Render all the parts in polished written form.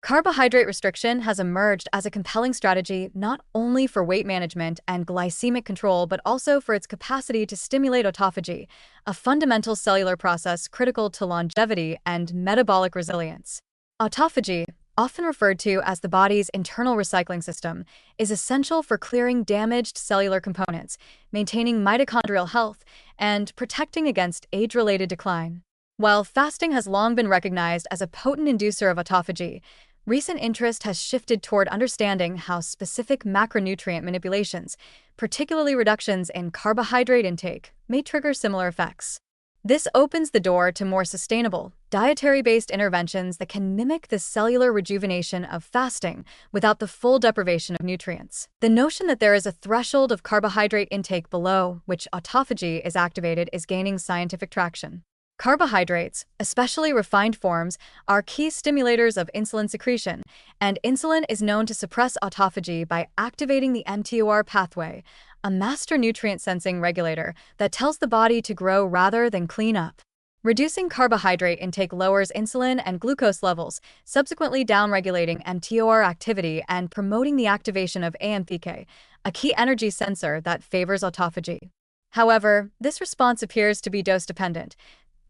Carbohydrate restriction has emerged as a compelling strategy not only for weight management and glycemic control, but also for its capacity to stimulate autophagy, a fundamental cellular process critical to longevity and metabolic resilience. Autophagy, often referred to as the body's internal recycling system, is essential for clearing damaged cellular components, maintaining mitochondrial health, and protecting against age-related decline. While fasting has long been recognized as a potent inducer of autophagy, recent interest has shifted toward understanding how specific macronutrient manipulations, particularly reductions in carbohydrate intake, may trigger similar effects. This opens the door to more sustainable, dietary-based interventions that can mimic the cellular rejuvenation of fasting without the full deprivation of nutrients. The notion that there is a threshold of carbohydrate intake below which autophagy is activated is gaining scientific traction. Carbohydrates, especially refined forms, are key stimulators of insulin secretion, and insulin is known to suppress autophagy by activating the mTOR pathway, a master nutrient-sensing regulator that tells the body to grow rather than clean up. Reducing carbohydrate intake lowers insulin and glucose levels, subsequently downregulating mTOR activity and promoting the activation of AMPK, a key energy sensor that favors autophagy. However, this response appears to be dose-dependent.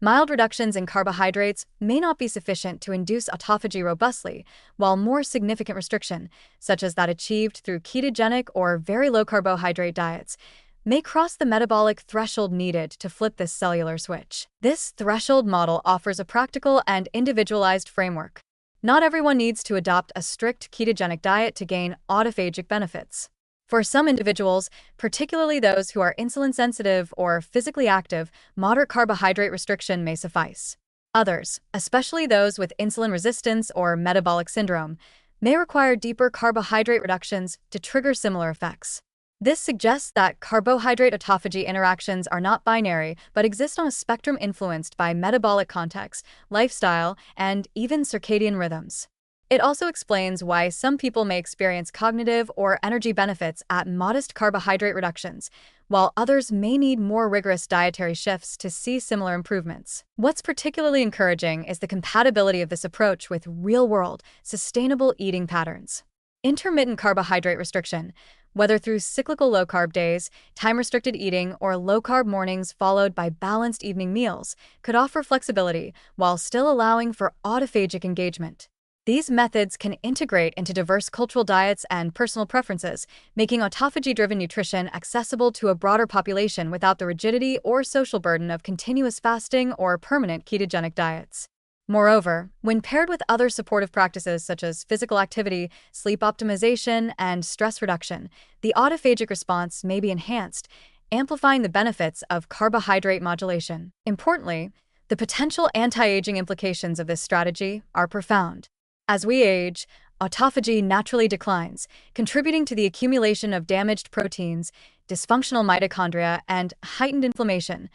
Mild reductions in carbohydrates may not be sufficient to induce autophagy robustly, while more significant restriction, such as that achieved through ketogenic or very low carbohydrate diets, may cross the metabolic threshold needed to flip this cellular switch. This threshold model offers a practical and individualized framework. Not everyone needs to adopt a strict ketogenic diet to gain autophagic benefits. For some individuals, particularly those who are insulin sensitive or physically active, moderate carbohydrate restriction may suffice. Others, especially those with insulin resistance or metabolic syndrome, may require deeper carbohydrate reductions to trigger similar effects. This suggests that carbohydrate autophagy interactions are not binary, but exist on a spectrum influenced by metabolic context, lifestyle, and even circadian rhythms. It also explains why some people may experience cognitive or energy benefits at modest carbohydrate reductions, while others may need more rigorous dietary shifts to see similar improvements. What's particularly encouraging is the compatibility of this approach with real-world, sustainable eating patterns. Intermittent carbohydrate restriction, whether through cyclical low-carb days, time-restricted eating, or low-carb mornings followed by balanced evening meals, could offer flexibility while still allowing for autophagic engagement. These methods can integrate into diverse cultural diets and personal preferences, making autophagy-driven nutrition accessible to a broader population without the rigidity or social burden of continuous fasting or permanent ketogenic diets. Moreover, when paired with other supportive practices such as physical activity, sleep optimization, and stress reduction, the autophagic response may be enhanced, amplifying the benefits of carbohydrate modulation. Importantly, the potential anti-aging implications of this strategy are profound. As we age, autophagy naturally declines, contributing to the accumulation of damaged proteins, dysfunctional mitochondria, and heightened inflammation,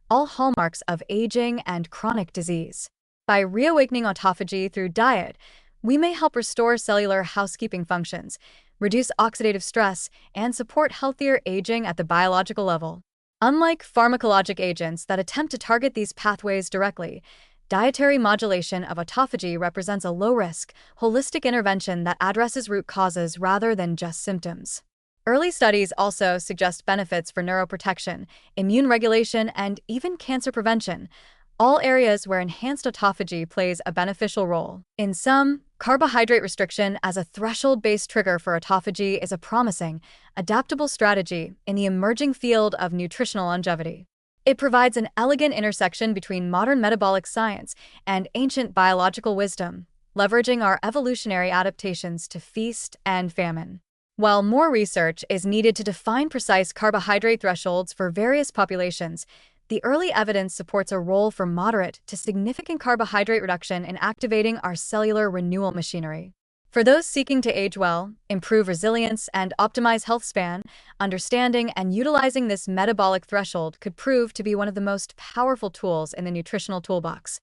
all hallmarks of aging and chronic disease. By reawakening autophagy through diet, we may help restore cellular housekeeping functions, reduce oxidative stress, and support healthier aging at the biological level. Unlike pharmacologic agents that attempt to target these pathways directly, dietary modulation of autophagy represents a low-risk, holistic intervention that addresses root causes rather than just symptoms. Early studies also suggest benefits for neuroprotection, immune regulation, and even cancer prevention, all areas where enhanced autophagy plays a beneficial role. In sum, carbohydrate restriction as a threshold-based trigger for autophagy is a promising, adaptable strategy in the emerging field of nutritional longevity. It provides an elegant intersection between modern metabolic science and ancient biological wisdom, leveraging our evolutionary adaptations to feast and famine. While more research is needed to define precise carbohydrate thresholds for various populations, the early evidence supports a role for moderate to significant carbohydrate reduction in activating our cellular renewal machinery. For those seeking to age well, improve resilience, and optimize health span, understanding and utilizing this metabolic threshold could prove to be one of the most powerful tools in the nutritional toolbox.